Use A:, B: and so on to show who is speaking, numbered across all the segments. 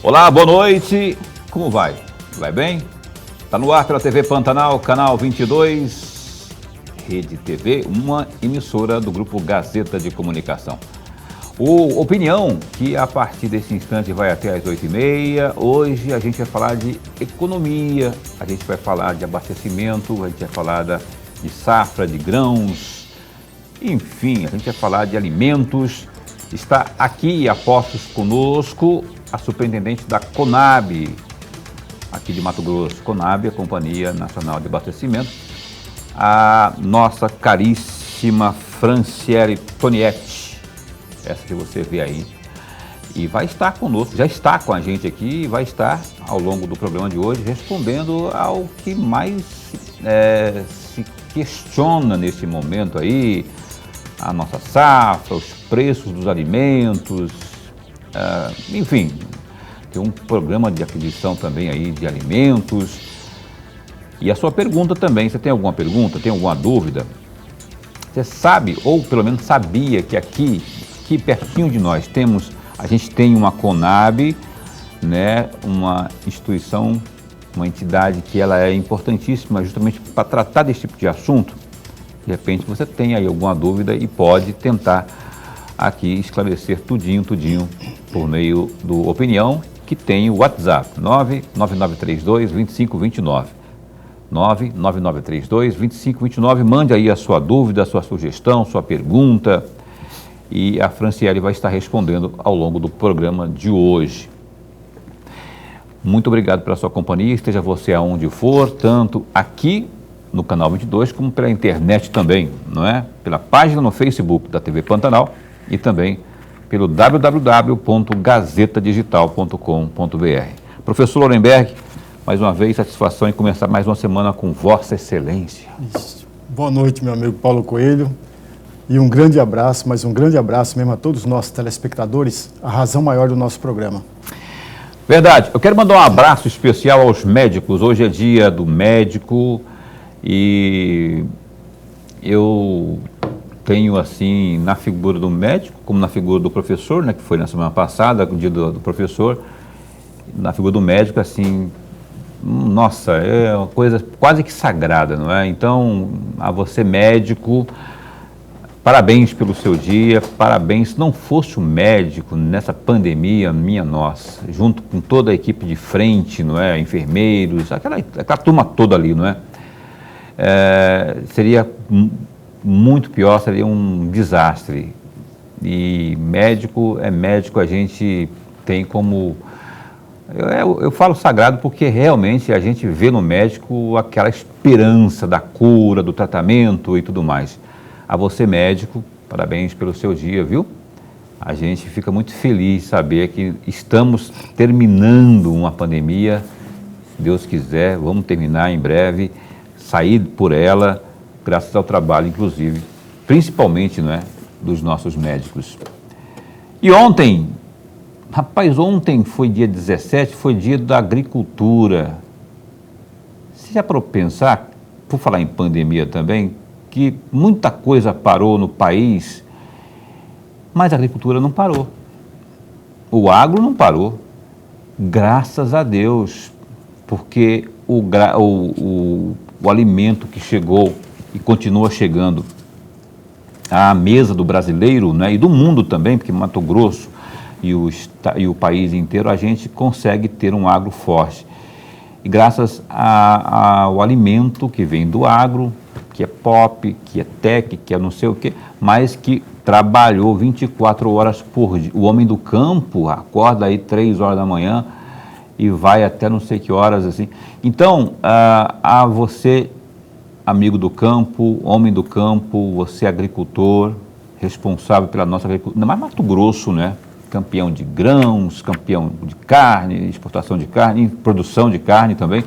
A: Olá, boa noite. Como vai? Vai bem? Está no ar pela TV Pantanal, canal 22, Rede TV, uma emissora do Grupo Gazeta de Comunicação. O Opinião, que a partir desse instante vai até às 8h30. Hoje a gente vai falar de economia, a gente vai falar de abastecimento, a gente vai falar de safra, de grãos, enfim, a gente vai falar de alimentos. Está aqui a postos conosco a superintendente da Conab, aqui de Mato Grosso. Conab, a Companhia Nacional de Abastecimento, a nossa caríssima Franciele Tonietti, essa que você vê aí, e vai estar conosco, já está com a gente aqui e vai estar ao longo do programa de hoje respondendo ao que mais se questiona nesse momento aí, a nossa safra, os preços dos alimentos, enfim, tem um programa de aquisição também aí de alimentos. E a sua pergunta também, você tem alguma pergunta, tem alguma dúvida? Você sabe, ou pelo menos sabia, que aqui pertinho de nós a gente tem uma Conab, né, uma instituição, uma entidade que ela é importantíssima justamente para tratar desse tipo de assunto. De repente você tem aí alguma dúvida e pode tentar aqui esclarecer tudinho por meio do Opinião, que tem o WhatsApp 99932-2529. 99932-2529. Mande aí a sua dúvida, a sua sugestão, sua pergunta, e a Franciele vai estar respondendo ao longo do programa de hoje. Muito obrigado pela sua companhia, esteja você aonde for, tanto aqui no canal 22, como pela internet também, não é? Pela página no Facebook da TV Pantanal e também pelo www.gazetadigital.com.br. Professor Lorenberg, mais uma vez, satisfação em começar mais uma semana com Vossa Excelência.
B: Boa noite, meu amigo Paulo Coelho, e um grande abraço, mas um grande abraço mesmo a todos os nossos telespectadores, a razão maior do nosso programa.
A: Verdade, eu quero mandar um abraço especial aos médicos. Hoje é dia do médico e eu tenho, assim, na figura do médico, como na figura do professor, né, que foi na semana passada, o dia do professor, na figura do médico, assim, nossa, é uma coisa quase que sagrada, não é? Então, a você médico, parabéns pelo seu dia, parabéns. Se não fosse o médico nessa pandemia, minha nossa, junto com toda a equipe de frente, não é? Enfermeiros, aquela turma toda ali, não é? Seria muito pior, seria um desastre. E médico é médico, a gente tem como... Eu falo sagrado porque realmente a gente vê no médico aquela esperança da cura, do tratamento e tudo mais. A você médico, parabéns pelo seu dia, viu? A gente fica muito feliz de saber que estamos terminando uma pandemia, se Deus quiser, vamos terminar em breve, sair por ela, graças ao trabalho, inclusive, principalmente, não é, dos nossos médicos. E ontem, rapaz, ontem foi dia 17, foi dia da agricultura. Você já parou para pensar, por falar em pandemia também, que muita coisa parou no país, mas a agricultura não parou. O agro não parou, graças a Deus, porque o alimento que chegou e continua chegando à mesa do brasileiro, né, e do mundo também, porque Mato Grosso e o país inteiro, a gente consegue ter um agro forte. E graças ao alimento que vem do agro, que é pop, que é tech, que é não sei o quê, mas que trabalhou 24 horas por dia. O homem do campo acorda aí 3 horas da manhã e vai até não sei que horas, assim. Então, a você, amigo do campo, homem do campo, você agricultor, responsável pela nossa agricultura, ainda mais Mato Grosso, né? Campeão de grãos, campeão de carne, exportação de carne, produção de carne também.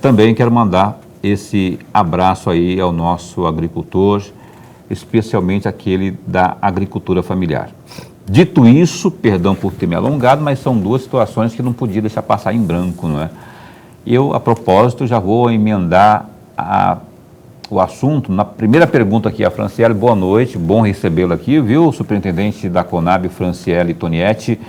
A: Também quero mandar esse abraço aí ao nosso agricultor, especialmente aquele da agricultura familiar. Dito isso, perdão por ter me alongado, mas são duas situações que não podia deixar passar em branco, não é? Eu, a propósito, já vou emendar o assunto. Na primeira pergunta aqui, a Franciele, boa noite, bom recebê-la aqui, viu? Superintendente da Conab, Franciele Tonietti.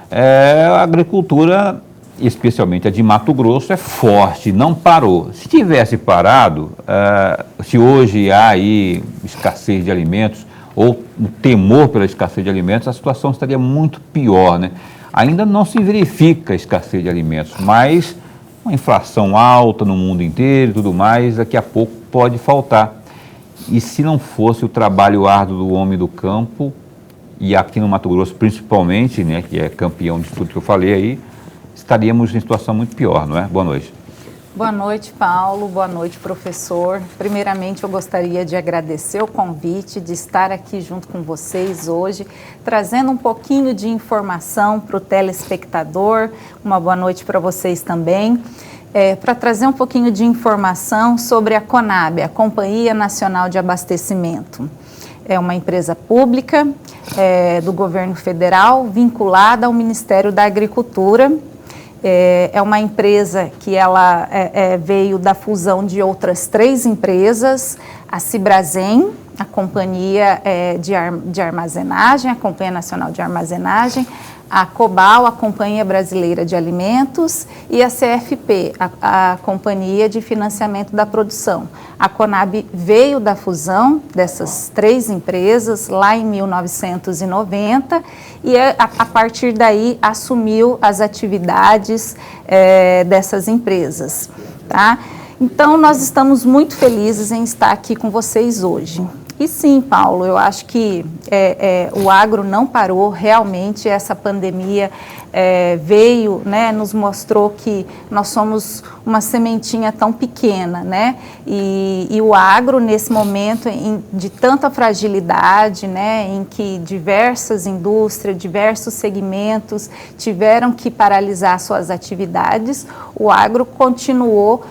A: A agricultura, especialmente a de Mato Grosso, é forte, não parou. Se tivesse parado, se hoje há aí escassez de alimentos, ou o temor pela escassez de alimentos, a situação estaria muito pior, né? Ainda não se verifica a escassez de alimentos, mas uma inflação alta no mundo inteiro e tudo mais, daqui a pouco pode faltar. E se não fosse o trabalho árduo do homem do campo, e aqui no Mato Grosso principalmente, né, que é campeão de tudo que eu falei aí, estaríamos em situação muito pior, não é? Boa noite.
C: Boa noite, Paulo. Boa noite, professor. Primeiramente, eu gostaria de agradecer o convite de estar aqui junto com vocês hoje, trazendo um pouquinho de informação para o telespectador. Uma boa noite para vocês também. Para trazer um pouquinho de informação sobre a CONAB, a Companhia Nacional de Abastecimento. É uma empresa pública do governo federal, vinculada ao Ministério da Agricultura. É uma empresa que ela veio da fusão de outras 3 empresas, a Cibrazen, a Companhia de Armazenagem, a Companhia Nacional de Armazenagem, a Cobal, a Companhia Brasileira de Alimentos, e a CFP, a Companhia de Financiamento da Produção. A CONAB veio da fusão dessas 3 empresas lá em 1990 e a partir daí assumiu as atividades dessas empresas, tá? Então, nós estamos muito felizes em estar aqui com vocês hoje. E sim, Paulo, eu acho que o agro não parou, realmente essa pandemia veio, né, nos mostrou que nós somos uma sementinha tão pequena, né, e o agro nesse momento de tanta fragilidade, né, em que diversas indústrias, diversos segmentos tiveram que paralisar suas atividades, o agro continuou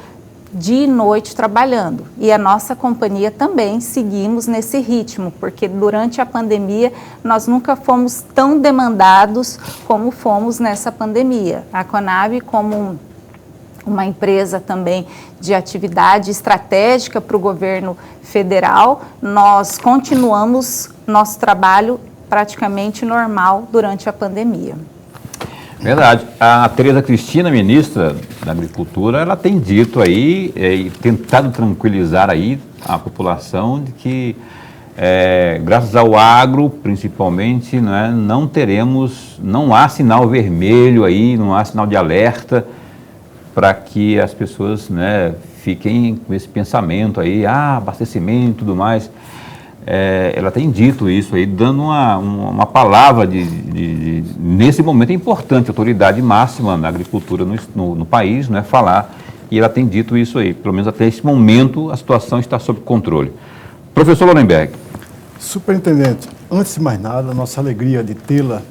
C: dia e noite trabalhando, e a nossa companhia também seguimos nesse ritmo, porque durante a pandemia nós nunca fomos tão demandados como fomos nessa pandemia. A CONAB, como uma empresa também de atividade estratégica para o governo federal, nós continuamos nosso trabalho praticamente normal durante a pandemia.
A: Verdade. A Tereza Cristina, ministra da Agricultura, ela tem dito aí e tentado tranquilizar aí a população de que, graças ao agro, principalmente, né, não há sinal vermelho aí, não há sinal de alerta para que as pessoas, né, fiquem com esse pensamento aí, abastecimento e tudo mais. Ela tem dito isso aí, dando uma palavra nesse momento é importante, a autoridade máxima na agricultura no país, não é falar, e ela tem dito isso aí, pelo menos até esse momento a situação está sob controle. Professor Lorenberg.
B: Superintendente, antes de mais nada, nossa alegria de tê-la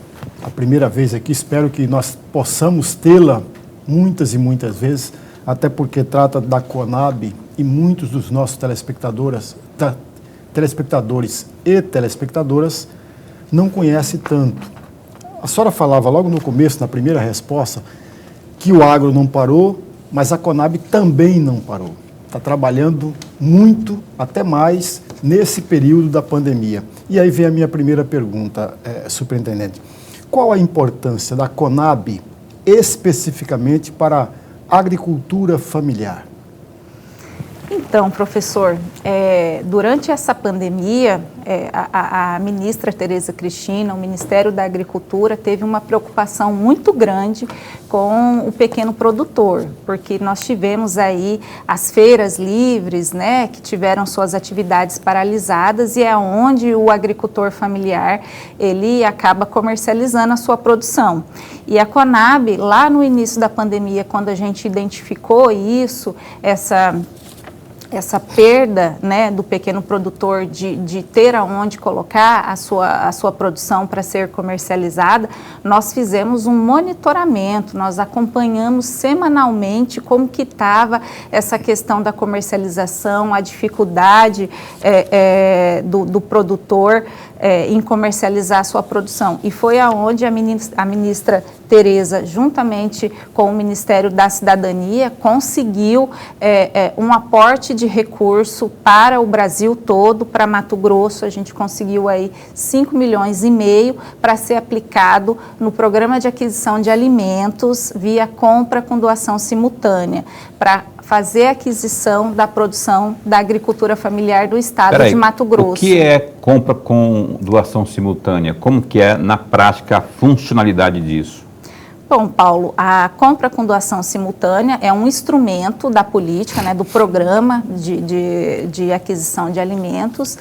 B: a primeira vez aqui, espero que nós possamos tê-la muitas e muitas vezes, até porque trata da CONAB e muitos dos nossos telespectadores e telespectadoras não conhecem tanto. A senhora falava logo no começo, na primeira resposta, que o agro não parou, mas a CONAB também não parou. Está trabalhando muito, até mais, nesse período da pandemia. E aí vem a minha primeira pergunta, superintendente. Qual a importância da CONAB especificamente para a agricultura familiar?
C: Então, professor, durante essa pandemia, a ministra Tereza Cristina, o Ministério da Agricultura, teve uma preocupação muito grande com o pequeno produtor, porque nós tivemos aí as feiras livres, né, que tiveram suas atividades paralisadas, e é onde o agricultor familiar, ele acaba comercializando a sua produção. E a CONAB, lá no início da pandemia, quando a gente identificou isso, essa perda, né, do pequeno produtor de ter aonde colocar a sua produção para ser comercializada, nós fizemos um monitoramento, nós acompanhamos semanalmente como que estava essa questão da comercialização, a dificuldade do produtor em comercializar a sua produção. E foi aonde a ministra Tereza, juntamente com o Ministério da Cidadania, conseguiu um aporte de recurso para o Brasil todo, para Mato Grosso. A gente conseguiu aí 5,5 milhões para ser aplicado no programa de aquisição de alimentos via compra com doação simultânea, para fazer a aquisição da produção da agricultura familiar do estado de Mato Grosso.
A: O que é compra com doação simultânea? Como que é, na prática, a funcionalidade disso?
C: Bom, Paulo, a compra com doação simultânea é um instrumento da política, né, do programa de aquisição de alimentos,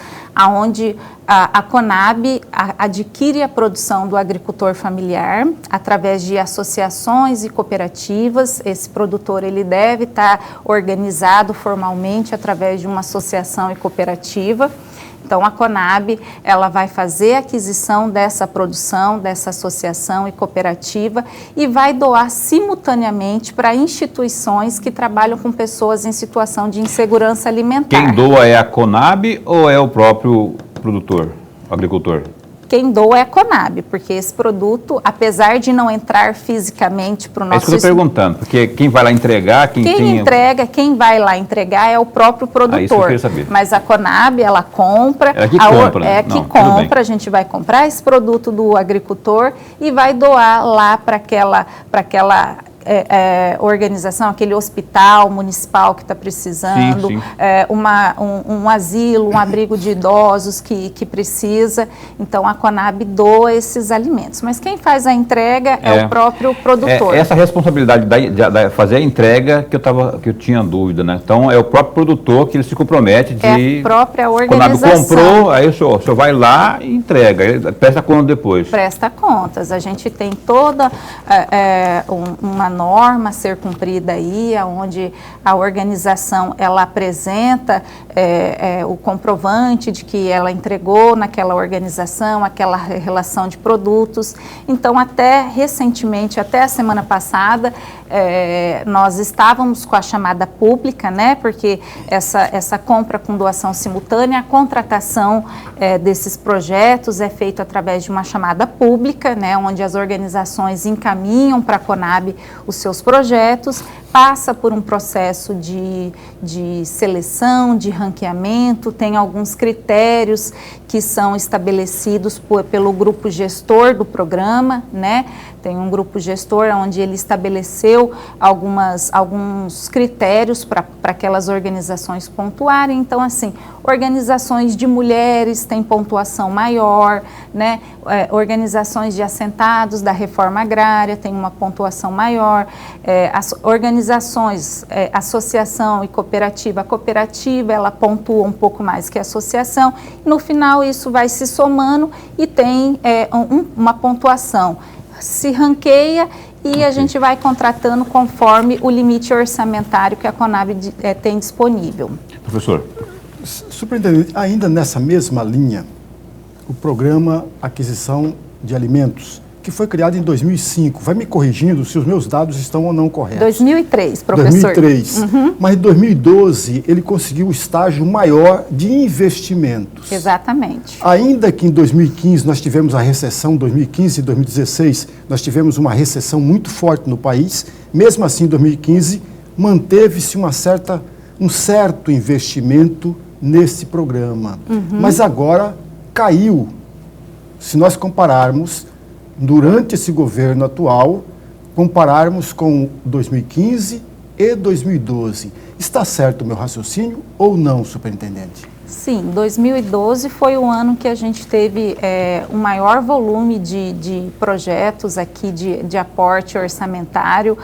C: onde a Conab adquire a produção do agricultor familiar através de associações e cooperativas. Esse produtor ele deve estar organizado formalmente através de uma associação e cooperativa. Então, a Conab, ela vai fazer a aquisição dessa produção, dessa associação e cooperativa e vai doar simultaneamente para instituições que trabalham com pessoas em situação de insegurança alimentar.
A: Quem doa é a Conab ou é o próprio produtor, agricultor?
C: Quem doa é a Conab, porque esse produto, apesar de não entrar fisicamente para o nosso...
A: É isso que eu estou perguntando, porque quem vai lá entregar...
C: Quem vai lá entregar é o próprio produtor.
A: Isso que eu queria saber.
C: Mas a Conab, ela compra...
A: Ela que compra,
C: né? A gente vai comprar esse produto do agricultor e vai doar lá para aquela organização, aquele hospital municipal que está precisando,
A: sim.
C: Um asilo, um abrigo de idosos que precisa. Então, a Conab doa esses alimentos. Mas quem faz a entrega é o próprio produtor.
A: Essa responsabilidade de fazer a entrega que eu tinha dúvida, né? Então, é o próprio produtor que ele se compromete de...
C: É a própria organização.
A: Conab comprou, aí o senhor vai lá e entrega, presta conta depois.
C: Presta contas. A gente tem toda uma norma a ser cumprida aí, onde a organização ela apresenta o comprovante de que ela entregou naquela organização, aquela relação de produtos. Então, até recentemente, até a semana passada, nós estávamos com a chamada pública, né? Porque essa compra com doação simultânea, a contratação desses projetos é feita através de uma chamada pública, né? Onde as organizações encaminham para a Conab os seus projetos, passa por um processo de seleção, de ranqueamento, tem alguns critérios que são estabelecidos pelo grupo gestor do programa, né? Tem um grupo gestor onde ele estabeleceu alguns critérios para aquelas organizações pontuarem. Então, assim, organizações de mulheres têm pontuação maior, né? Organizações de assentados da reforma agrária têm uma pontuação maior, as organizações, associação e cooperativa, a cooperativa ela pontua um pouco mais que a associação, e no final isso vai se somando e tem uma pontuação. Se ranqueia e a gente vai contratando conforme o limite orçamentário que a Conab tem disponível.
A: Professor.
B: Superintendente, ainda nessa mesma linha, o programa Aquisição de Alimentos, que foi criado em 2005, vai me corrigindo se os meus dados estão ou não corretos.
C: 2003, professor.
B: 2003. Uhum. Mas em 2012 ele conseguiu o estágio maior de investimentos.
C: Exatamente.
B: Ainda que em 2015 nós tivemos a recessão, 2015 e 2016 nós tivemos uma recessão muito forte no país, mesmo assim em 2015 manteve-se um certo investimento nesse programa. Uhum. Mas agora caiu, se nós compararmos durante esse governo atual, compararmos com 2015 e 2012. Está certo o meu raciocínio ou não, superintendente?
C: Sim, 2012 foi o ano que a gente teve um maior volume de projetos aqui de aporte orçamentário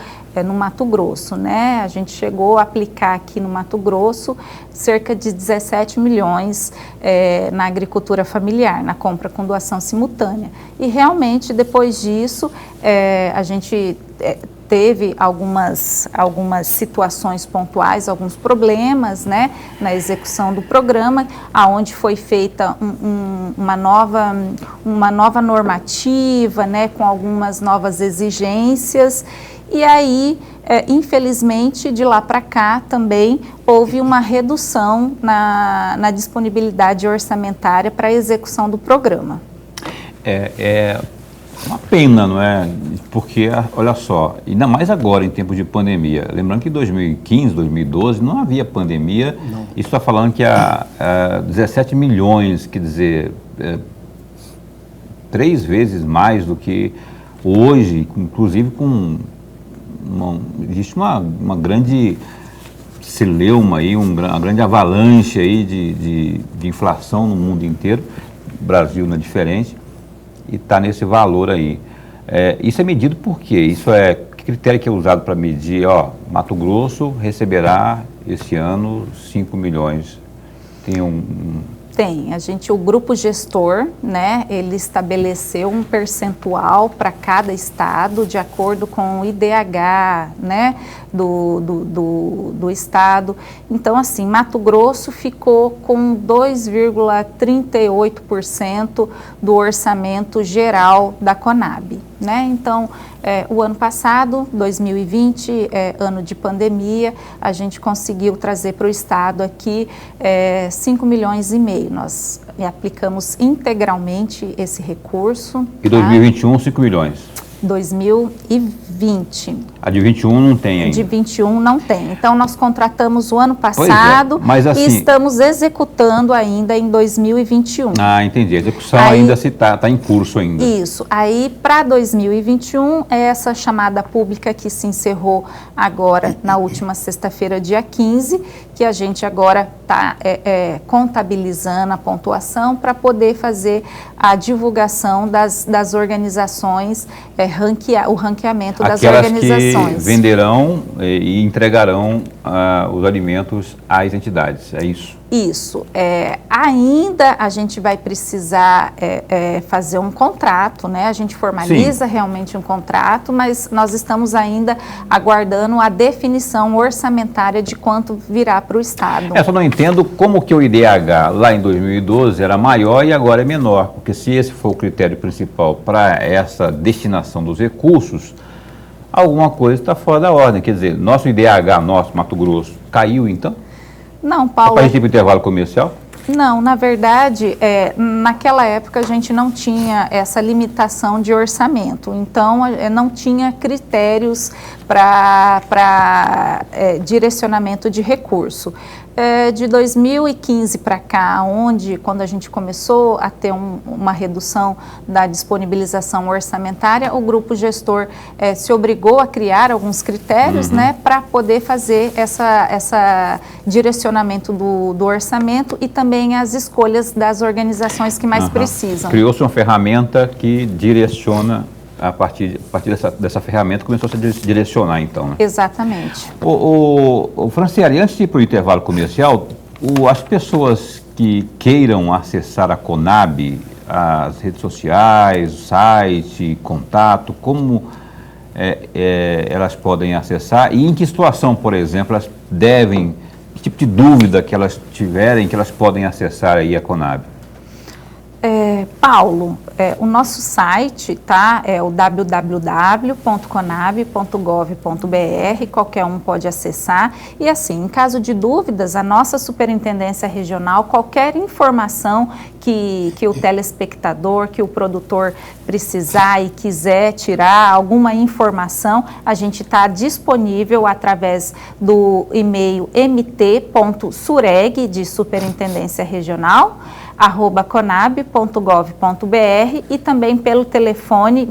C: no Mato Grosso, né? A gente chegou a aplicar aqui no Mato Grosso cerca de 17 milhões na agricultura familiar, na compra com doação simultânea. E realmente, depois disso, a gente teve algumas situações pontuais, alguns problemas, né, na execução do programa, aonde foi feita uma nova normativa, né, com algumas novas exigências, E aí, infelizmente, de lá para cá também houve uma redução na disponibilidade orçamentária para a execução do programa.
A: É uma pena, não é? Porque, olha só, ainda mais agora em tempos de pandemia. Lembrando que em 2015, 2012 não havia pandemia. Não. Isso está falando que há 17 milhões, quer dizer, 3 vezes mais do que hoje, inclusive existe uma grande celeuma aí, uma grande avalanche aí de inflação no mundo inteiro. O Brasil não é diferente. E está nesse valor aí. Isso é medido por quê? Que critério que é usado para medir? Mato Grosso receberá esse ano 5 milhões. Tem
C: Tem. O grupo gestor, né, ele estabeleceu um percentual para cada estado de acordo com o IDH, né, do estado. Então, assim, Mato Grosso ficou com 2,38% do orçamento geral da Conab, né? Então, o ano passado, 2020, ano de pandemia, a gente conseguiu trazer para o estado aqui 5 milhões e meio. Nós aplicamos integralmente esse recurso.
A: E 2021, 5 milhões?
C: 2020.
A: A de 21 não tem ainda?
C: De 21 não tem. Então, nós contratamos o ano passado
A: mas assim,
C: e estamos executando ainda em 2021.
A: Ah, entendi. A execução ainda está em curso ainda.
C: Isso. Aí, para 2021, é essa chamada pública que se encerrou agora, na última sexta-feira, dia 15, que a gente agora está contabilizando a pontuação para poder fazer a divulgação das organizações, o ranqueamento das organizações.
A: Que venderão e entregarão os alimentos às entidades, é isso?
C: Isso. Ainda a gente vai precisar fazer um contrato, né? A gente formaliza realmente um contrato, mas nós estamos ainda aguardando a definição orçamentária de quanto virá para o Estado.
A: Eu só não entendo como que o IDH lá em 2012 era maior e agora é menor, porque se esse for o critério principal para essa destinação dos recursos, alguma coisa está fora da ordem. Quer dizer, nosso IDH, Mato Grosso, caiu então?
C: Não, Paulo.
A: Para a gente ir para o intervalo comercial?
C: Não, na verdade, naquela época a gente não tinha essa limitação de orçamento, então não tinha critérios para direcionamento de recurso. De 2015 para cá, quando a gente começou a ter uma redução da disponibilização orçamentária, o grupo gestor se obrigou a criar alguns critérios, né, para poder fazer essa direcionamento do orçamento e também as escolhas das organizações que mais precisam.
A: Criou-se uma ferramenta que direciona. A partir dessa ferramenta começou a se direcionar, então, né?
C: Exatamente.
A: Franciele, antes de ir para o intervalo comercial, as pessoas que queiram acessar a Conab, as redes sociais, o site, contato, como elas podem acessar e em que situação, por exemplo, elas devem, que tipo de dúvida que elas tiverem, que elas podem acessar aí a Conab?
C: Paulo, o nosso site é o www.conab.gov.br, qualquer um pode acessar. E assim, em caso de dúvidas, a nossa Superintendência Regional, qualquer informação que o telespectador, que o produtor precisar e quiser tirar alguma informação, a gente está disponível através do e-mail mt.sureg, de Superintendência Regional, @conab.gov.br e também pelo telefone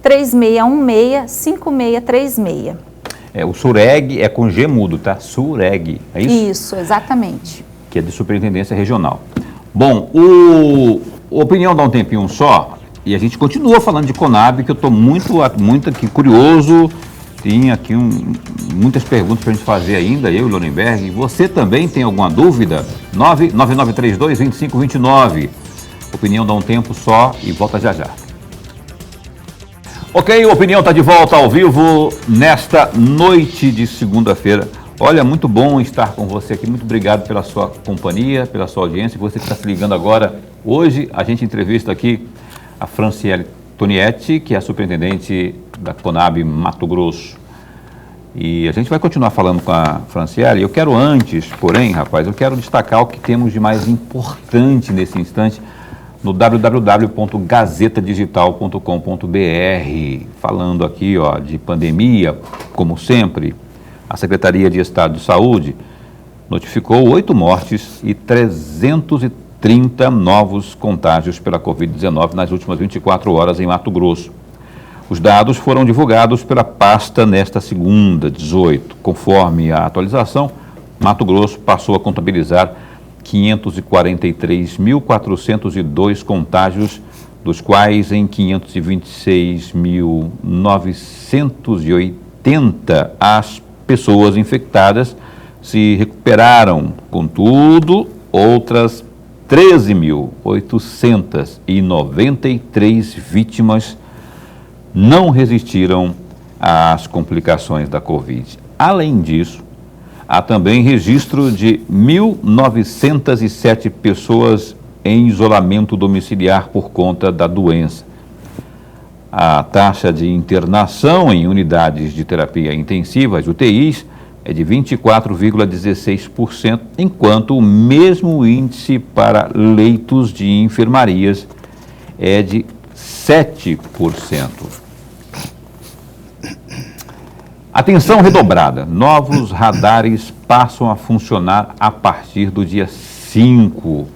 C: 65-3616-5636.
A: O Sureg é com G mudo, tá? Sureg, é isso?
C: Isso, exatamente.
A: Que é de Superintendência Regional. Bom, Opinião dá um tempinho só, e a gente continua falando de Conab, que eu estou muito aqui curioso. Tinha aqui muitas perguntas para a gente fazer ainda, eu e o Lorenberg. Você também tem alguma dúvida? 99932-2529. Opinião dá um tempo só e volta já já. Ok, o Opinião está de volta ao vivo nesta noite de segunda-feira. Olha, muito bom estar com você aqui. Muito obrigado pela sua companhia, pela sua audiência. Você que está se ligando agora. Hoje a gente entrevista aqui a Franciele Tonietti, que é a superintendente da Conab Mato Grosso. E a gente vai continuar falando com a Franciele. Eu quero antes, porém, rapaz, eu quero destacar o que temos de mais importante nesse instante no www.gazetadigital.com.br. Falando aqui, de pandemia, como sempre, a Secretaria de Estado de Saúde notificou 8 mortes e 330 novos contágios pela Covid-19 nas últimas 24 horas em Mato Grosso. Os dados foram divulgados pela pasta nesta segunda, 18. Conforme a atualização, Mato Grosso passou a contabilizar 543.402 contágios, dos quais em 526.980 as pessoas infectadas se recuperaram. Contudo, outras 13.893 vítimas não resistiram às complicações da Covid. Além disso, há também registro de 1.907 pessoas em isolamento domiciliar por conta da doença. A taxa de internação em unidades de terapia intensiva, as UTIs, é de 24,16%, enquanto o mesmo índice para leitos de enfermarias é de 7%. Atenção redobrada. Novos radares passam a funcionar a partir do dia 5.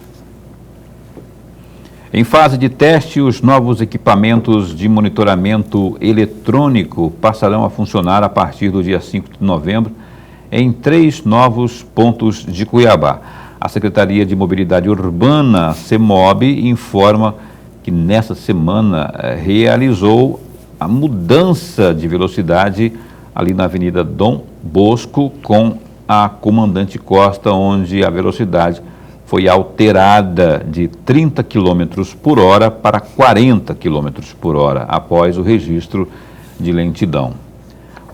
A: Em fase de teste, os novos equipamentos de monitoramento eletrônico passarão a funcionar a partir do dia 5 de novembro em 3 novos pontos de Cuiabá. A Secretaria de Mobilidade Urbana, CEMOB, informa que nessa semana realizou a mudança de velocidade ali na Avenida Dom Bosco com a Comandante Costa, onde a velocidade foi alterada de 30 km por hora para 40 km por hora, após o registro de lentidão.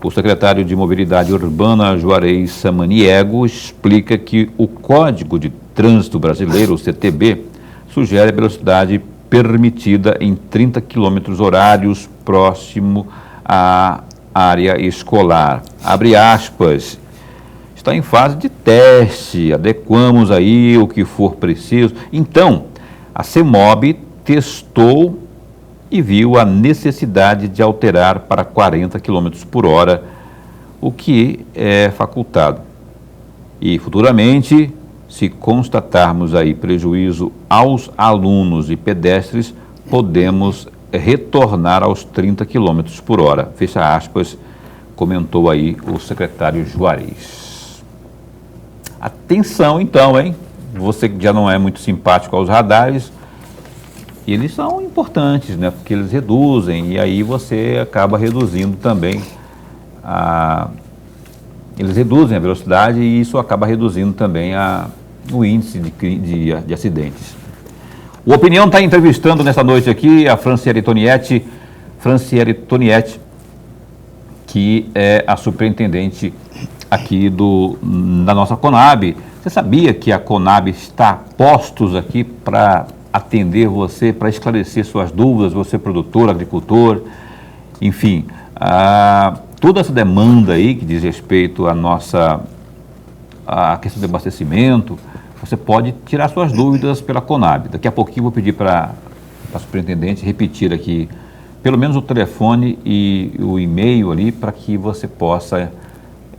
A: O secretário de Mobilidade Urbana, Juarez Samaniego, explica que o Código de Trânsito Brasileiro, o CTB, sugere a velocidade permitida em 30 km horários próximo à área escolar. Abre aspas, está em fase de teste, adequamos aí o que for preciso. Então, a CEMOB testou e viu a necessidade de alterar para 40 km por hora, o que é facultado. E futuramente, se constatarmos aí prejuízo aos alunos e pedestres, podemos retornar aos 30 km por hora. Fecha aspas, comentou aí o secretário Juarez. Atenção então, hein? Você que já não é muito simpático aos radares, eles são importantes, né? Porque eles reduzem e aí você acaba reduzindo também eles reduzem a velocidade e isso acaba reduzindo também o índice de acidentes. O Opinião está entrevistando nessa noite aqui a Franciele Tonietti, que é a superintendente aqui da nossa Conab. Você sabia que a Conab está a postos aqui para atender você, para esclarecer suas dúvidas, você produtor, agricultor, enfim, toda essa demanda aí que diz respeito à questão de abastecimento, você pode tirar suas dúvidas pela Conab. Daqui a pouquinho eu vou pedir para a superintendente repetir aqui, pelo menos o telefone e o e-mail ali, para que você possa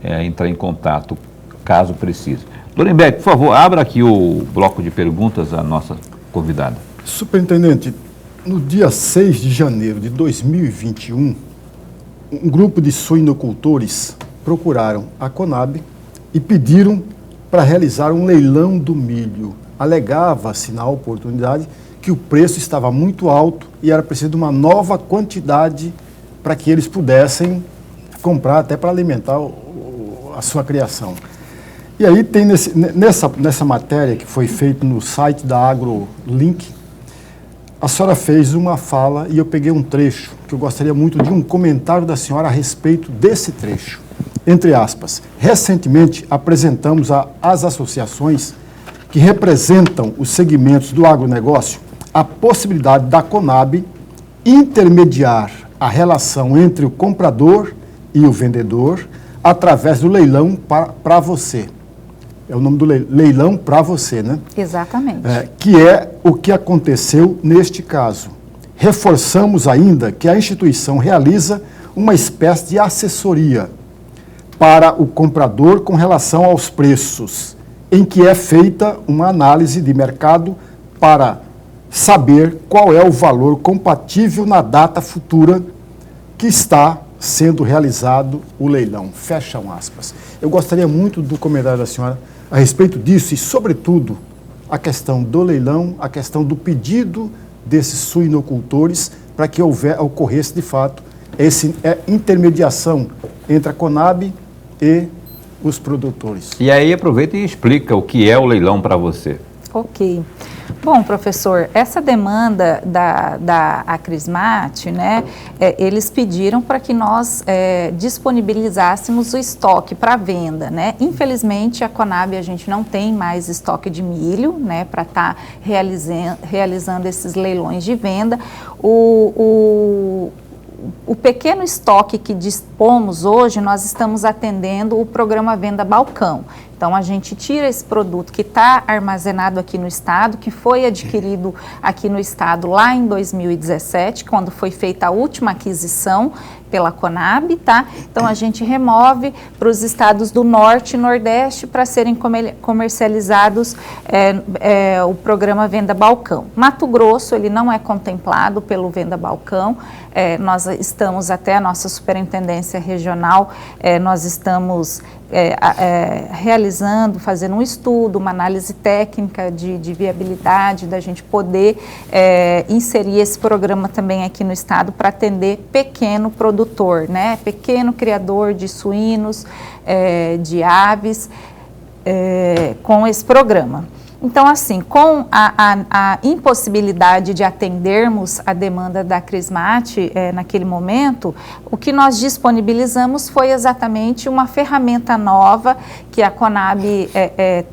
A: entrar em contato, caso precise. Lorenberg, por favor, abra aqui o bloco de perguntas à nossa convidada.
B: Superintendente, no dia 6 de janeiro de 2021, um grupo de suinocultores procuraram a Conab e pediram para realizar um leilão do milho. Alegava-se na oportunidade que o preço estava muito alto e era preciso de uma nova quantidade para que eles pudessem comprar até para alimentar a sua criação. E aí tem nessa matéria que foi feita no site da AgroLink, a senhora fez uma fala e eu peguei um trecho que eu gostaria muito de um comentário da senhora a respeito desse trecho. Entre aspas, recentemente apresentamos às associações que representam os segmentos do agronegócio a possibilidade da Conab intermediar a relação entre o comprador e o vendedor através do leilão para você. É o nome do leilão para você, né?
C: Exatamente.
B: Que é o que aconteceu neste caso. Reforçamos ainda que a instituição realiza uma espécie de assessoria para o comprador com relação aos preços, em que é feita uma análise de mercado para saber qual é o valor compatível na data futura que está sendo realizado o leilão. Fecham aspas. Eu gostaria muito do comentário da senhora a respeito disso e, sobretudo, a questão do leilão, a questão do pedido desses suinocultores para que ocorresse, de fato, essa intermediação entre a Conab e os produtores.
A: E aí aproveita e explica o que é o leilão para você.
C: Ok. Bom, professor, essa demanda da Acrismate, né, eles pediram para que nós disponibilizássemos o estoque para venda, né? Infelizmente, a Conab, a gente não tem mais estoque de milho, né, para estar realizando esses leilões de venda. O pequeno estoque que dispomos hoje, nós estamos atendendo o programa Venda Balcão. Então, a gente tira esse produto que está armazenado aqui no estado, que foi adquirido aqui no estado lá em 2017, quando foi feita a última aquisição pela Conab, tá? Então, a gente remove para os estados do Norte e Nordeste para serem comercializados o programa Venda Balcão. Mato Grosso, ele não é contemplado pelo Venda Balcão. Nós estamos, até a nossa superintendência regional, nós estamos realizando, fazendo um estudo, uma análise técnica de viabilidade, da gente poder inserir esse programa também aqui no estado para atender pequeno produtor, né? Pequeno criador de suínos, de aves, com esse programa. Então, assim, com a impossibilidade de atendermos a demanda da Acrismate naquele momento, o que nós disponibilizamos foi exatamente uma ferramenta nova que a Conab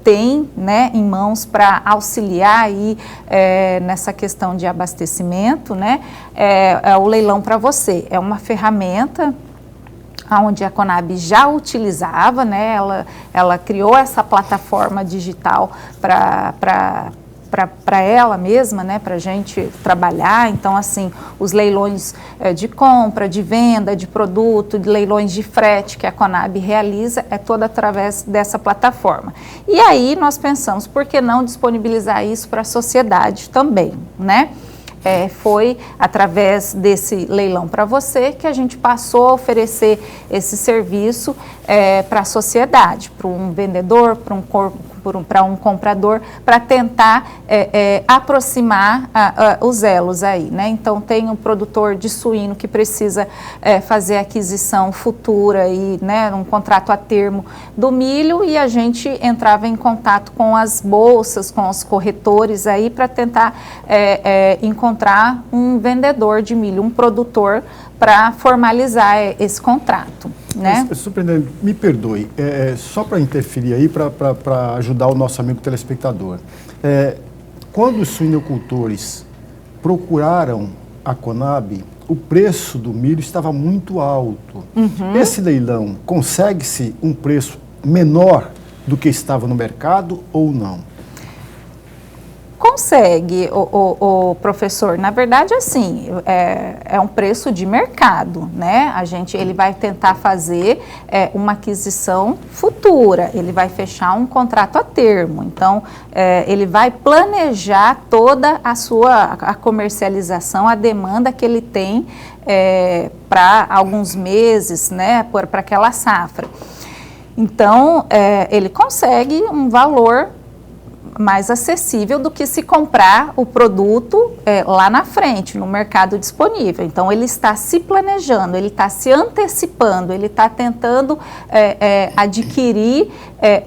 C: tem, né, em mãos para auxiliar aí nessa questão de abastecimento, né? É o leilão para você. É uma ferramenta onde a Conab já utilizava, né? Ela criou essa plataforma digital para ela mesma, né? Para a gente trabalhar. Então, assim, os leilões de compra, de venda, de produto, de leilões de frete que a Conab realiza, é todo através dessa plataforma. E aí nós pensamos, por que não disponibilizar isso para a sociedade também, né? Foi através desse leilão para você que a gente passou a oferecer esse serviço para a sociedade, para um vendedor, para um comprador, para tentar aproximar os elos aí, né? Então, tem um produtor de suíno que precisa fazer aquisição futura e, né, um contrato a termo do milho, e a gente entrava em contato com as bolsas, com os corretores aí para tentar encontrar um vendedor de milho, um produtor para formalizar esse contrato, né?
B: Superintendente, me perdoe, só para interferir aí, para ajudar o nosso amigo telespectador. Quando os suinocultores procuraram a Conab, o preço do milho estava muito alto. Uhum. Esse leilão, consegue-se um preço menor do que estava no mercado ou não?
C: Consegue, o professor. Na verdade, assim, é um preço de mercado, né? Ele vai tentar fazer uma aquisição futura, ele vai fechar um contrato a termo. Então, ele vai planejar toda a comercialização, a demanda que ele tem para alguns meses, né? Para aquela safra. Então, ele consegue um valor mais acessível do que se comprar o produto lá na frente, no mercado disponível. Então, ele está se planejando, ele está se antecipando, ele está tentando adquirir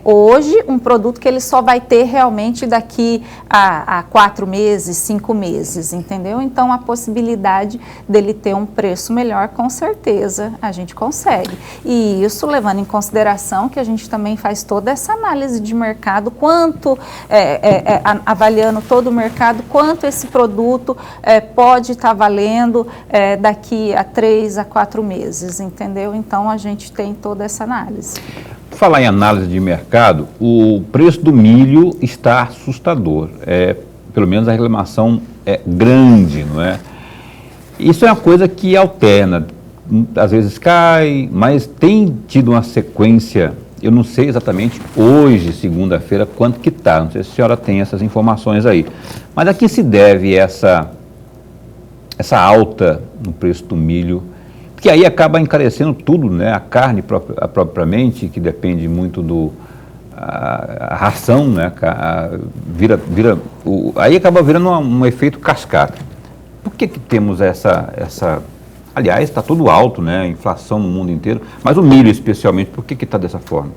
C: hoje um produto que ele só vai ter realmente daqui a 4 meses, 5 meses, entendeu? Então a possibilidade dele ter um preço melhor, com certeza a gente consegue. E isso levando em consideração que a gente também faz toda essa análise de mercado, quanto, avaliando todo o mercado, quanto esse produto pode estar valendo daqui a 3 a 4 meses, entendeu? Então a gente tem toda essa análise.
A: Falar em análise de mercado, o preço do milho está assustador. Pelo menos a reclamação é grande, não é? Isso é uma coisa que alterna. Às vezes cai, mas tem tido uma sequência. Eu não sei exatamente hoje, segunda-feira, quanto que está. Não sei se a senhora tem essas informações aí. Mas a que se deve essa alta no preço do milho? Que aí acaba encarecendo tudo, né? A carne propriamente, que depende muito a ração, né? Aí acaba virando um efeito cascata. Por que temos aliás, está tudo alto, né? Inflação no mundo inteiro, mas o milho especialmente, por que está dessa forma?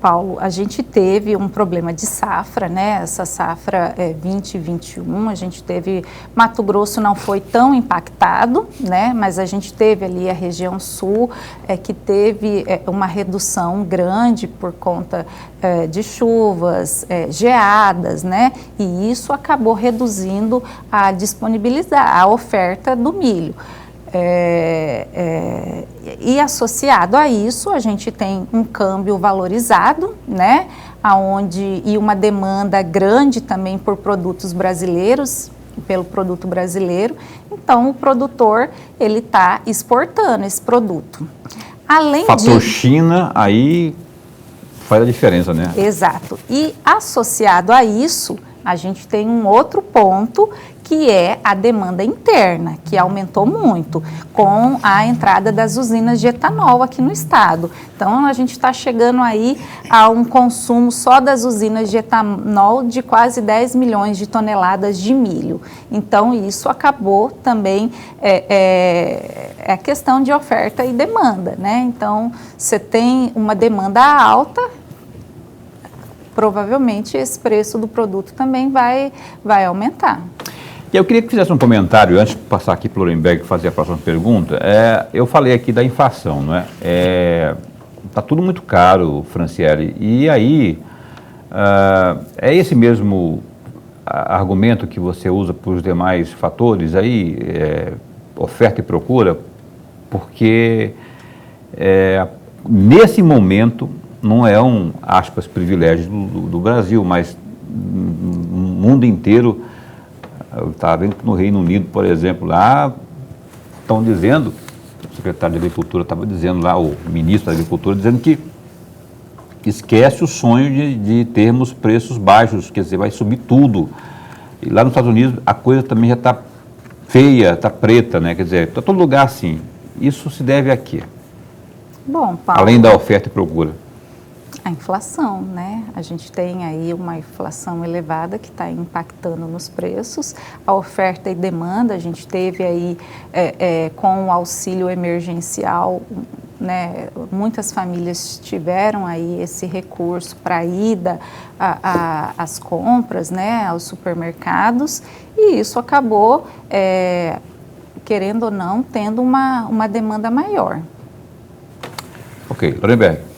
C: Paulo, a gente teve um problema de safra, né? Essa safra 2021, a gente teve, Mato Grosso não foi tão impactado, né? Mas a gente teve ali a região sul, que teve uma redução grande por conta de chuvas, geadas, né? E isso acabou reduzindo a oferta do milho. E associado a isso, a gente tem um câmbio valorizado, né? E uma demanda grande também por produtos brasileiros, pelo produto brasileiro. Então, o produtor, ele está exportando esse produto. Além
A: Fator China, aí faz a diferença, né?
C: Exato. E associado a isso, a gente tem um outro ponto, que é a demanda interna, que aumentou muito com a entrada das usinas de etanol aqui no estado. Então, a gente está chegando aí a um consumo só das usinas de etanol de quase 10 milhões de toneladas de milho. Então, isso acabou também, a questão de oferta e demanda, né? Então, você tem uma demanda alta, provavelmente esse preço do produto também vai aumentar.
A: E eu queria que fizesse um comentário, antes de passar aqui para o Lorenberg e fazer a próxima pergunta. Eu falei aqui da inflação, não é? Está tudo muito caro, Franciele, e aí é esse mesmo argumento que você usa para os demais fatores aí, oferta e procura, porque nesse momento não é aspas, privilégio do Brasil, mas no mundo inteiro. Eu estava vendo que no Reino Unido, por exemplo, lá estão dizendo, o secretário de Agricultura estava dizendo lá, o ministro da Agricultura, dizendo que esquece o sonho de termos preços baixos, quer dizer, vai subir tudo. E lá nos Estados Unidos a coisa também já está feia, está preta, né? Quer dizer, está todo lugar assim. Isso se deve a quê?
C: Bom, Paulo,
A: além da oferta e procura.
C: A inflação, né? A gente tem aí uma inflação elevada que está impactando nos preços. A oferta e demanda, a gente teve aí com o auxílio emergencial, né? Muitas famílias tiveram aí esse recurso para ida às compras, né? Aos supermercados, e isso acabou, querendo ou não, tendo uma demanda maior.
A: Ok, Lorenberg.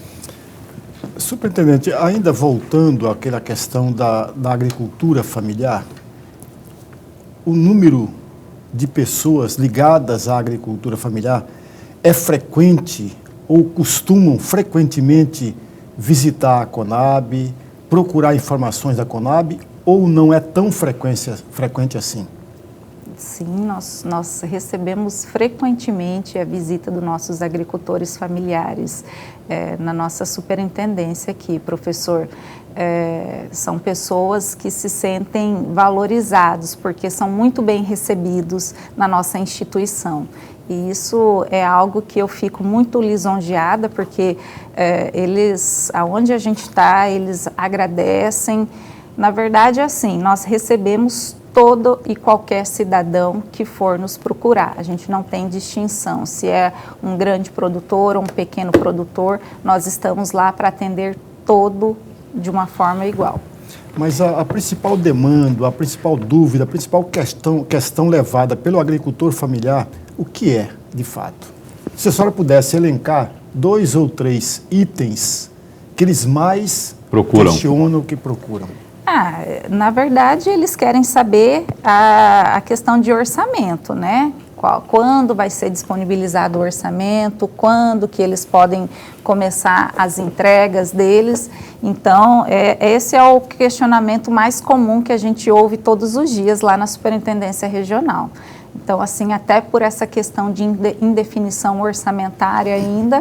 B: Superintendente, ainda voltando àquela questão da agricultura familiar, o número de pessoas ligadas à agricultura familiar é frequente ou costumam frequentemente visitar a Conab, procurar informações da Conab, ou não é tão frequente assim?
C: Sim, nós recebemos frequentemente a visita dos nossos agricultores familiares na nossa superintendência aqui, professor. São pessoas que se sentem valorizados porque são muito bem recebidos na nossa instituição. E isso é algo que eu fico muito lisonjeada, porque eles, aonde a gente está, eles agradecem. Na verdade, é assim, nós recebemos todo e qualquer cidadão que for nos procurar. A gente não tem distinção. Se é um grande produtor ou um pequeno produtor, nós estamos lá para atender todo de uma forma igual.
B: Mas a principal demanda, a principal dúvida, a principal questão levada pelo agricultor familiar, o que é, de fato? Se a senhora pudesse elencar 2 ou 3 itens que eles mais questionam, que procuram.
C: Na verdade, eles querem saber a questão de orçamento, né? Quando vai ser disponibilizado o orçamento, quando que eles podem começar as entregas deles. Então, esse é o questionamento mais comum que a gente ouve todos os dias lá na Superintendência Regional. Então, assim, até por essa questão de indefinição orçamentária ainda,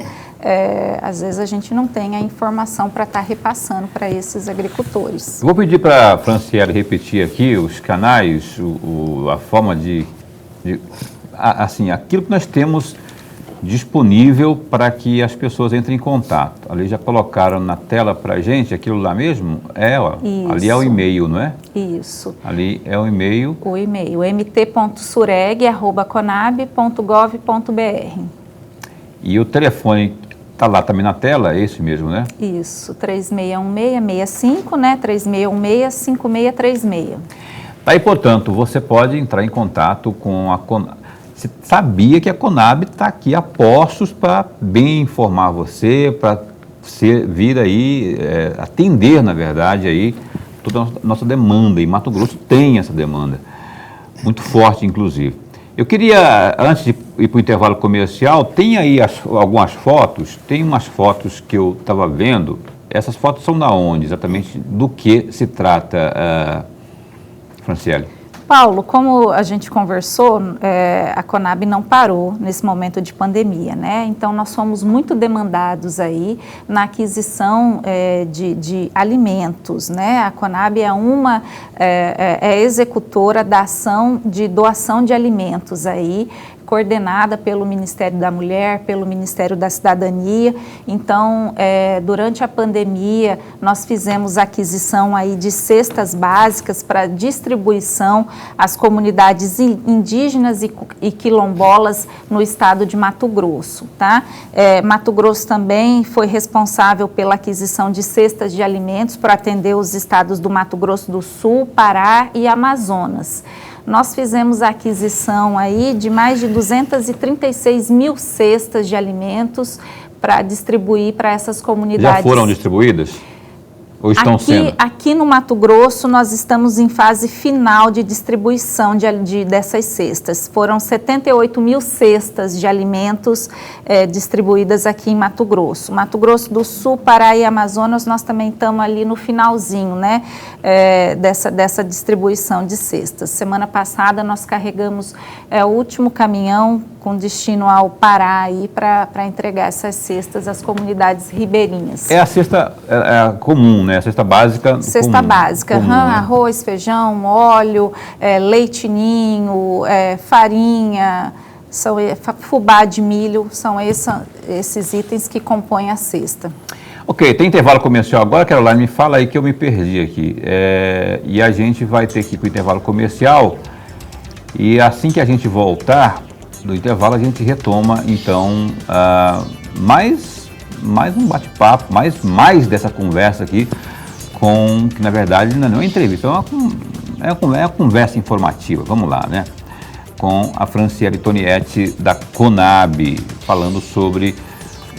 C: às vezes a gente não tem a informação para estar repassando para esses agricultores.
A: Eu vou pedir para a Franciele repetir aqui os canais, a forma assim, aquilo que nós temos disponível para que as pessoas entrem em contato. Ali já colocaram na tela para a gente, aquilo lá mesmo? Ali é o e-mail, não é?
C: Isso.
A: Ali é o e-mail.
C: O e-mail, mt.sureg@conab.gov.br.
A: E o telefone está lá também na tela, é esse mesmo, né?
C: Isso, 3616-65, né? 3616-5636.
A: Aí, portanto, você pode entrar em contato com a Conab. Você sabia que a Conab está aqui a postos para bem informar você, para vir aí, atender, na verdade, aí, toda a nossa demanda. E Mato Grosso tem essa demanda, muito forte, inclusive. Eu queria, antes de ir para o intervalo comercial, tem aí algumas fotos, tem umas fotos que eu estava vendo. Essas fotos são da onde, exatamente, do que se trata, Franciele?
C: Paulo, como a gente conversou, a Conab não parou nesse momento de pandemia, né? Então, nós fomos muito demandados aí na aquisição de alimentos, né? A Conab é executora da ação de doação de alimentos aí, coordenada pelo Ministério da Mulher, pelo Ministério da Cidadania. Então, durante a pandemia, nós fizemos aquisição aí de cestas básicas para distribuição às comunidades indígenas e quilombolas no estado de Mato Grosso, tá? Mato Grosso também foi responsável pela aquisição de cestas de alimentos para atender os estados do Mato Grosso do Sul, Pará e Amazonas. Nós fizemos a aquisição aí de mais de 236 mil cestas de alimentos para distribuir para essas comunidades.
A: Já foram distribuídas? Ou estão sendo?
C: Aqui no Mato Grosso, nós estamos em fase final de distribuição dessas cestas. Foram 78 mil cestas de alimentos distribuídas aqui em Mato Grosso. Mato Grosso do Sul, Pará e Amazonas, nós também estamos ali no finalzinho, né, dessa distribuição de cestas. Semana passada, nós carregamos o último caminhão com destino ao Pará aí para entregar essas cestas às comunidades ribeirinhas.
A: É a cesta comum, né? A cesta básica.
C: Cesta básica,
A: comum, né?
C: Arroz, feijão, óleo, leite ninho, farinha, fubá de milho, são esses itens que compõem a cesta.
A: Ok, tem intervalo comercial agora, Caroline, me fala aí que eu me perdi aqui. E a gente vai ter que ir para o intervalo comercial e assim que a gente voltar do intervalo, a gente retoma, então, mais um bate-papo, mais dessa conversa aqui, que na verdade não é uma entrevista, é uma conversa informativa, vamos lá, né? Com a Franciele Tonietti, da Conab, falando sobre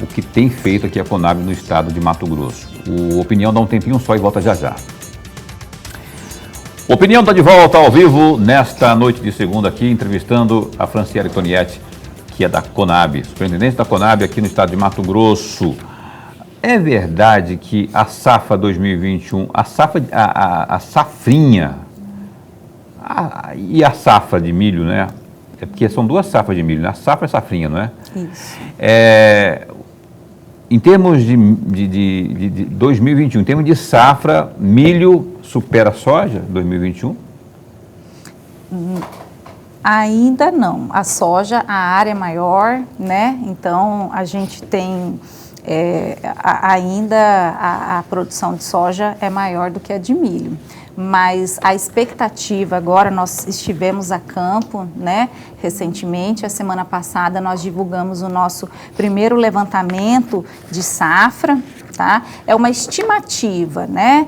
A: o que tem feito aqui a Conab no estado de Mato Grosso. O Opinião dá um tempinho só e volta já já. Opinião está de volta ao vivo nesta noite de segunda aqui, entrevistando a Franciele Tonietti, que é da Conab, superintendente da Conab aqui no estado de Mato Grosso. É verdade que a safra 2021, a safrinha e a safra de milho, né? É porque são duas safras de milho, né? A safra e a safrinha, não é?
C: Isso.
A: Em termos de 2021, em termos de safra, milho supera a soja 2021?
C: Ainda não. A soja, a área é maior, né? Então, a gente tem ainda a produção de soja é maior do que a de milho. Mas a expectativa agora, nós estivemos a campo, né, recentemente, a semana passada nós divulgamos o nosso primeiro levantamento de safra, tá? É uma estimativa, né?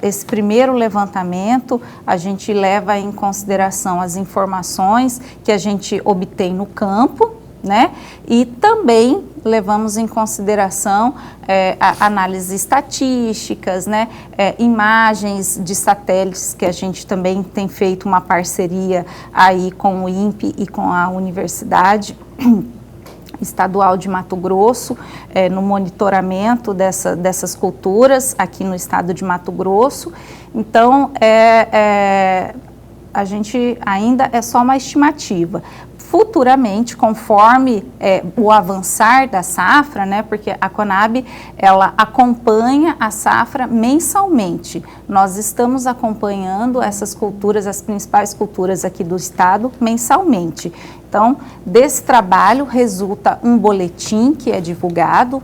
C: Esse primeiro levantamento, a gente leva em consideração as informações que a gente obtém no campo, né? E também levamos em consideração análises estatísticas, né? Imagens de satélites, que a gente também tem feito uma parceria aí com o INPE e com a Universidade Estadual de Mato Grosso, no monitoramento dessas culturas aqui no estado de Mato Grosso. Então, a gente ainda é só uma estimativa. Futuramente, conforme o avançar da safra, né, porque a Conab, ela acompanha a safra mensalmente. Nós estamos acompanhando essas culturas, as principais culturas aqui do estado, mensalmente. Então, desse trabalho resulta um boletim que é divulgado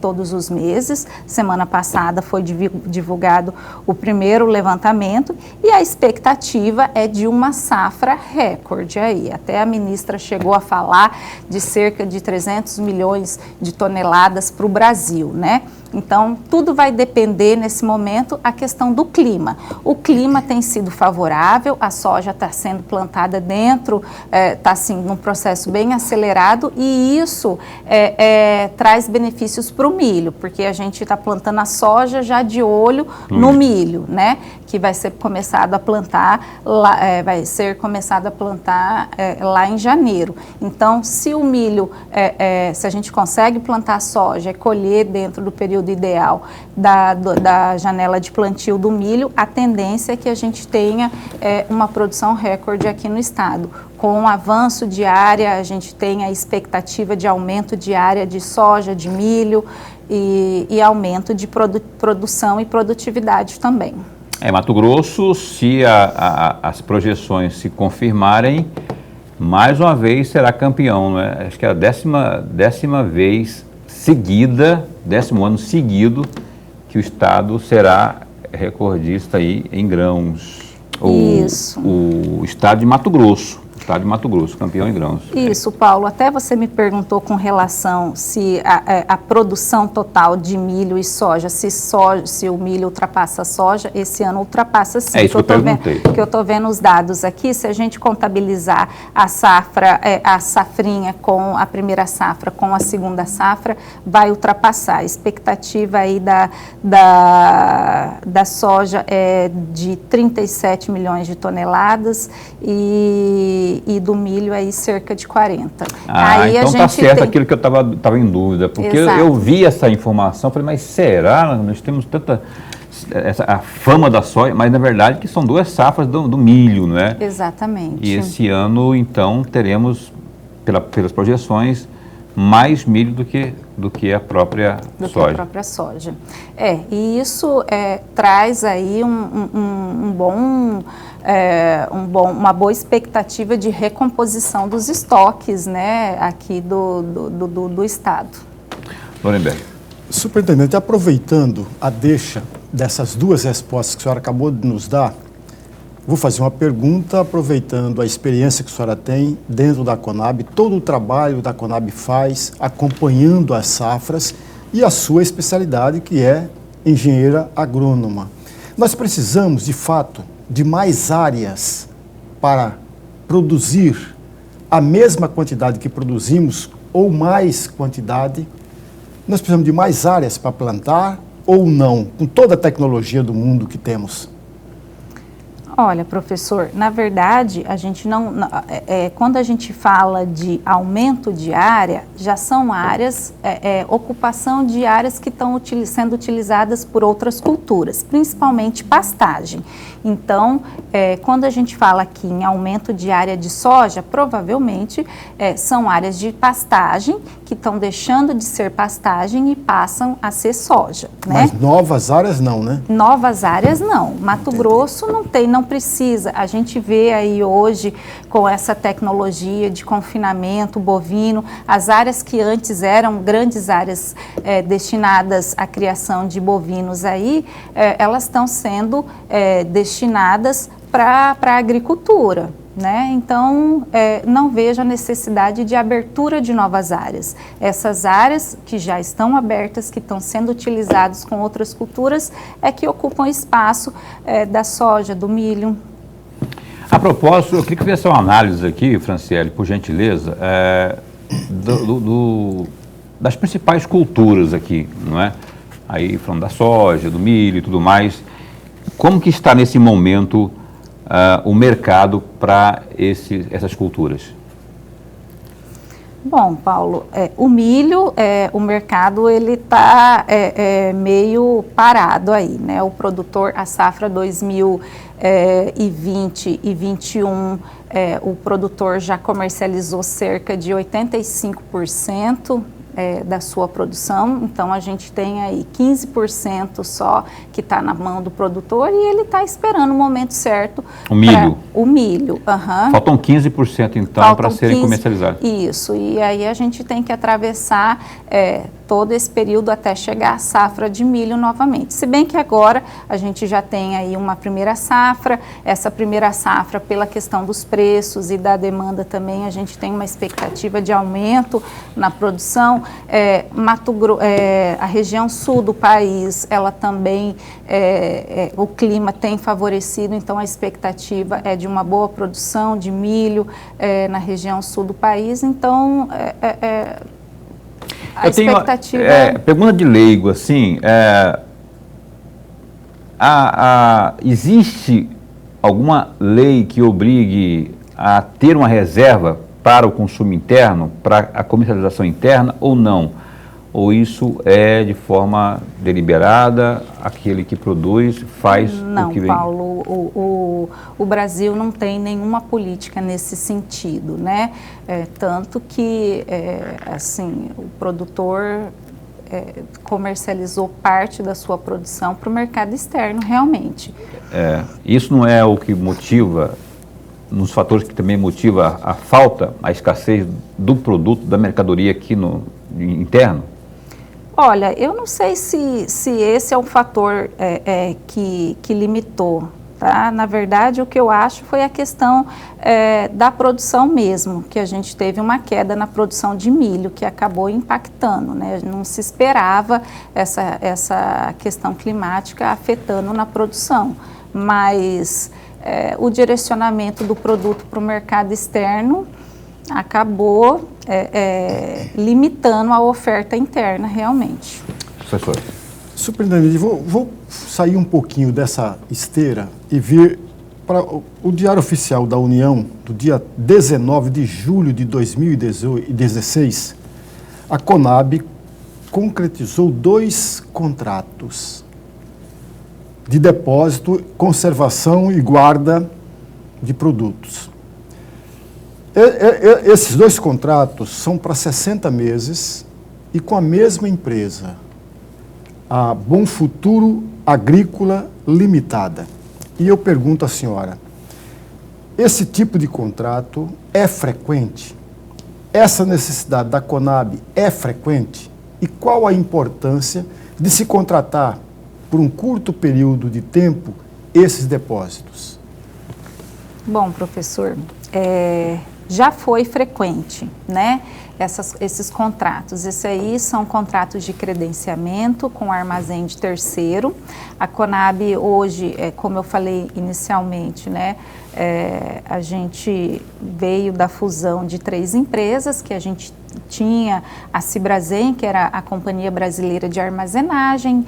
C: todos os meses. Semana passada foi divulgado o primeiro levantamento e a expectativa é de uma safra recorde aí. Até a ministra chegou a falar de cerca de 300 milhões de toneladas para o Brasil, né? Então, tudo vai depender, nesse momento, a questão do clima. O clima tem sido favorável, a soja está sendo plantada dentro, está assim, num processo bem acelerado, e isso traz benefícios para o milho, porque a gente está plantando a soja já de olho no milho, né? Que vai ser começado a plantar lá, lá em janeiro. Então, se o milho, se a gente consegue plantar a soja e colher dentro do período ideal da janela de plantio do milho, a tendência é que a gente tenha uma produção recorde aqui no estado. Com o avanço de área, a gente tem a expectativa de aumento de área de soja, de milho e aumento de produção e produtividade também.
A: Mato Grosso, se as projeções se confirmarem, mais uma vez será campeão, né? Acho que é a décima vez seguida, 10º ano seguido, que o estado será recordista aí em grãos.
C: Isso.
A: O estado de Mato Grosso. Estado de Mato Grosso, campeão em grãos.
C: Isso, Paulo. Até você me perguntou com relação se a produção total de milho e soja, se o milho ultrapassa a soja, esse ano ultrapassa sim.
A: É isso que eu perguntei.
C: Que eu estou vendo os dados aqui, se a gente contabilizar a safra, a safrinha com a primeira safra com a segunda safra, vai ultrapassar. A expectativa aí da soja é de 37 milhões de toneladas e do milho aí cerca de 40. Aí
A: então está certo aquilo que eu estava em dúvida, porque eu vi essa informação, falei, mas será? Nós temos tanta a fama da soja, mas na verdade que são 2 safras do milho, não é?
C: Exatamente.
A: E esse ano, então, teremos, pelas projeções, mais milho do que a própria soja.
C: Que a própria soja. E isso traz aí uma boa expectativa de recomposição dos estoques, né, aqui do estado.
A: Lorenberg.
B: Superintendente, aproveitando a deixa dessas 2 respostas que a senhora acabou de nos dar, vou fazer uma pergunta aproveitando a experiência que a senhora tem dentro da Conab, todo o trabalho da Conab faz, acompanhando as safras e a sua especialidade, que é engenheira agrônoma. Nós precisamos, de fato, de mais áreas para produzir a mesma quantidade que produzimos ou mais quantidade. Nós precisamos de mais áreas para plantar ou não, com toda a tecnologia do mundo que temos?
C: Olha, professor, na verdade, a gente quando a gente fala de aumento de área, já são áreas, ocupação de áreas que estão sendo utilizadas por outras culturas, principalmente pastagem. Então, quando a gente fala aqui em aumento de área de soja, provavelmente são áreas de pastagem que estão deixando de ser pastagem e passam a ser soja, né?
B: Mas novas áreas não, né?
C: Novas áreas não. Mato Grosso não precisa. A gente vê aí hoje, com essa tecnologia de confinamento bovino, as áreas que antes eram grandes áreas destinadas à criação de bovinos aí, elas estão sendo destinadas para a agricultura. Né? Então, não vejo a necessidade de abertura de novas áreas. Essas áreas que já estão abertas, que estão sendo utilizadas com outras culturas, é que ocupam espaço da soja, do milho.
A: A propósito, eu queria que fizesse uma análise aqui, Franciele, por gentileza, das principais culturas aqui, não é? Aí falando da soja, do milho e tudo mais. Como que está nesse momento o mercado para essas culturas?
C: Bom, Paulo, o milho, o mercado ele está meio parado aí, né? O produtor, a safra 2020 e 21, o produtor já comercializou cerca de 85% da sua produção, então a gente tem aí 15% só que está na mão do produtor e ele está esperando o momento certo.
A: O milho?
C: O milho,
A: Faltam 15% então para serem comercializados.
C: Isso, e aí a gente tem que atravessar todo esse período até chegar à safra de milho novamente. Se bem que agora a gente já tem aí uma primeira safra, essa primeira safra pela questão dos preços e da demanda também, a gente tem uma expectativa de aumento na produção. A região sul do país, ela também, o clima tem favorecido, então a expectativa é de uma boa produção de milho na região sul do país, então a expectativa...
A: Pergunta de leigo, assim, existe alguma lei que obrigue a ter uma reserva para o consumo interno, para a comercialização interna ou não? Ou isso é de forma deliberada, aquele que produz faz o que vem?
C: Não, Paulo, o Brasil não tem nenhuma política nesse sentido, né? Tanto que, assim, o produtor comercializou parte da sua produção para o mercado externo, realmente.
A: Isso não é o que motiva, nos fatores que também motiva a falta, a escassez do produto, da mercadoria aqui no interno?
C: Olha, eu não sei se esse é o fator que limitou, tá? Na verdade, o que eu acho foi a questão da produção mesmo, que a gente teve uma queda na produção de milho, que acabou impactando, né? Não se esperava essa questão climática afetando na produção, mas o direcionamento do produto para o mercado externo acabou limitando a oferta interna, realmente.
A: Professor.
B: Superintendente, vou sair um pouquinho dessa esteira e vir para o Diário Oficial da União, do dia 19 de julho de 2016. A Conab concretizou 2 contratos de depósito, conservação e guarda de produtos. Esses 2 contratos são para 60 meses e com a mesma empresa, a Bom Futuro Agrícola Limitada. E eu pergunto à senhora, esse tipo de contrato é frequente? Essa necessidade da Conab é frequente? E qual a importância de se contratar por um curto período de tempo esses depósitos?
C: Bom, professor, já foi frequente, né? Esses contratos. Esses aí são contratos de credenciamento com armazém de terceiro. A Conab hoje, como eu falei inicialmente, né? A gente veio da fusão de 3 empresas, que a gente tinha a Cibrazen, que era a Companhia Brasileira de Armazenagem,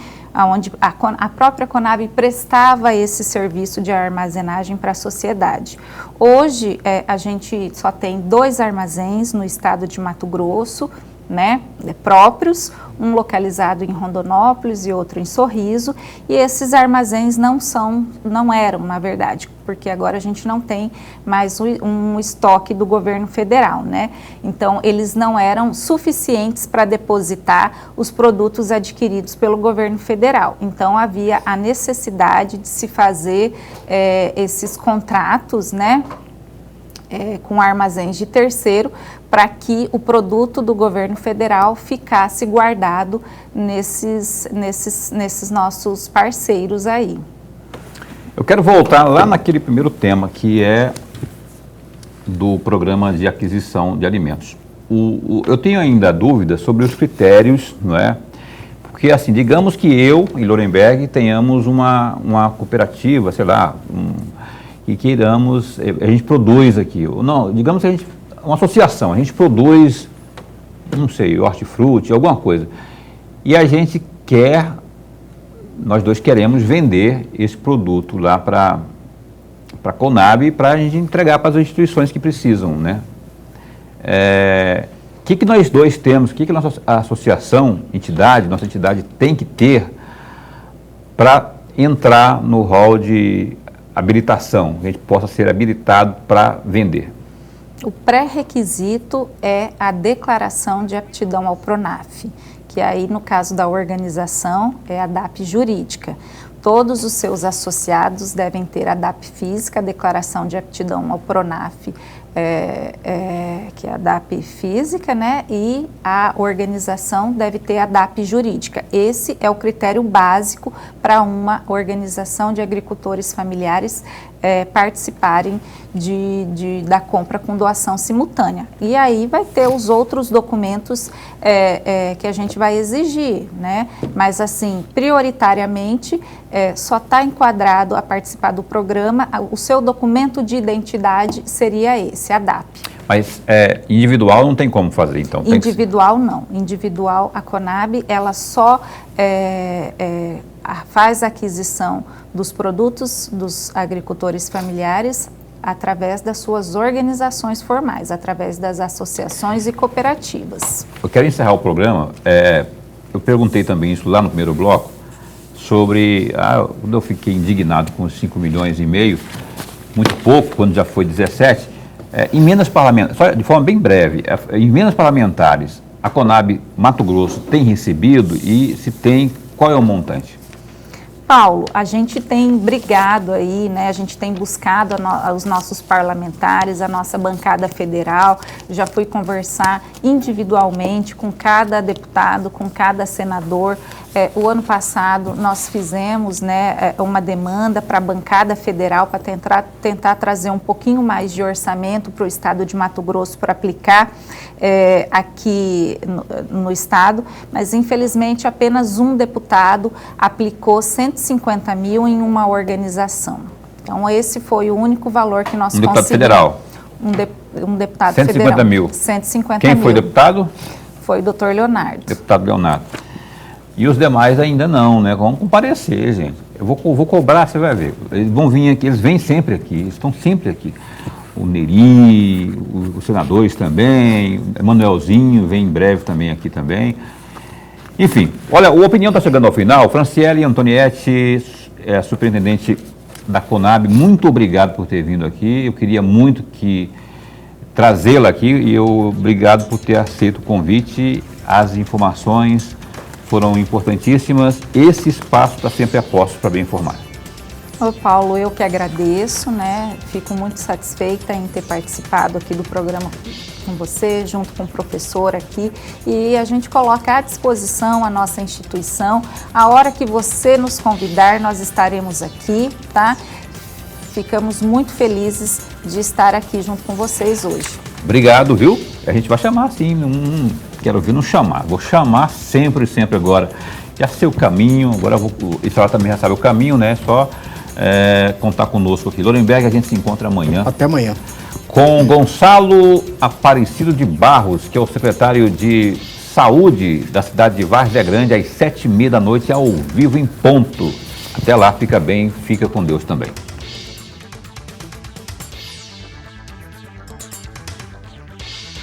C: onde a própria Conab prestava esse serviço de armazenagem para a sociedade. Hoje, a gente só tem 2 armazéns no estado de Mato Grosso, né, próprios, um localizado em Rondonópolis e outro em Sorriso, e esses armazéns não eram, na verdade, porque agora a gente não tem mais um estoque do governo federal, né? Então, eles não eram suficientes para depositar os produtos adquiridos pelo governo federal. Então, havia a necessidade de se fazer esses contratos, né? Com armazéns de terceiro, para que o produto do governo federal ficasse guardado nesses nossos parceiros aí.
A: Eu quero voltar lá naquele primeiro tema, que é do programa de aquisição de alimentos. Eu tenho ainda dúvida sobre os critérios, não é? Porque, assim, digamos que eu e Lorenberg tenhamos uma cooperativa, sei lá, e queiramos, a gente produz aqui, não, digamos que a gente, uma associação, a gente produz, não sei, hortifruti, alguma coisa, e a gente quer, nós dois queremos vender esse produto lá para a Conab, para a gente entregar para as instituições que precisam, né? O que nós dois temos, o que nossa associação, nossa entidade tem que ter para entrar no rol de habilitação, que a gente possa ser habilitado para vender?
C: O pré-requisito é a declaração de aptidão ao PRONAF, que aí no caso da organização é a DAP jurídica. Todos os seus associados devem ter a DAP física, a declaração de aptidão ao PRONAF, que é a DAP física, né? E a organização deve ter a DAP jurídica. Esse é o critério básico para uma organização de agricultores familiares participarem da compra com doação simultânea. E aí vai ter os outros documentos que a gente vai exigir, né? Mas assim, prioritariamente, só está enquadrado a participar do programa, o seu documento de identidade seria esse, a DAP.
A: Mas individual não tem como fazer, então?
C: Individual não. Individual, a Conab, ela só faz a aquisição dos produtos dos agricultores familiares através das suas organizações formais, através das associações e cooperativas.
A: Eu quero encerrar o programa, eu perguntei também isso lá no primeiro bloco, sobre, quando eu fiquei indignado com os 5,5 milhões, muito pouco, quando já foi 17, emendas parlamentares, só de forma bem breve, emendas parlamentares, a Conab Mato Grosso tem recebido e se tem, qual é o montante?
C: Paulo, a gente tem brigado aí, né? A gente tem buscado os nossos parlamentares, a nossa bancada federal. Já fui conversar individualmente com cada deputado, com cada senador. O ano passado nós fizemos, né, uma demanda para a bancada federal para tentar trazer um pouquinho mais de orçamento para o estado de Mato Grosso para aplicar aqui no estado, mas infelizmente apenas um deputado aplicou 150 mil em uma organização. Então esse foi o único valor que nós conseguimos.
A: Deputado federal?
C: Um deputado
A: 150
C: federal.
A: mil.
C: 150
A: Quem
C: mil.
A: foi deputado?
C: Foi o doutor Leonardo.
A: Deputado Leonardo. E os demais ainda não, né? Vão comparecer, gente. Eu vou cobrar, você vai ver. Eles vão vir aqui, eles vêm sempre aqui, eles estão sempre aqui. O Neri, os senadores também, Emanuelzinho vem em breve também aqui também. Enfim, olha, o Opinião está chegando ao final. Franciele Antonietti, superintendente da Conab, muito obrigado por ter vindo aqui. Eu queria muito trazê-la aqui e obrigado por ter aceito o convite. As informações foram importantíssimas. Esse espaço está sempre a postos para bem informar.
C: Ô Paulo, eu que agradeço, né? Fico muito satisfeita em ter participado aqui do programa com você, junto com o professor aqui, e a gente coloca à disposição a nossa instituição. A hora que você nos convidar, nós estaremos aqui, tá? Ficamos muito felizes de estar aqui junto com vocês hoje.
A: Obrigado, viu? A gente vai chamar sim, quero ouvir não chamar, vou chamar sempre agora. Já sei o caminho, agora e ela também já sabe o caminho, né? Só contar conosco aqui. Lorenberg, a gente se encontra amanhã.
B: Até amanhã.
A: Com Gonçalo Aparecido de Barros, que é o secretário de Saúde da cidade de Várzea Grande, às 7h30 da noite, ao vivo em ponto. Até lá, fica bem, fica com Deus também.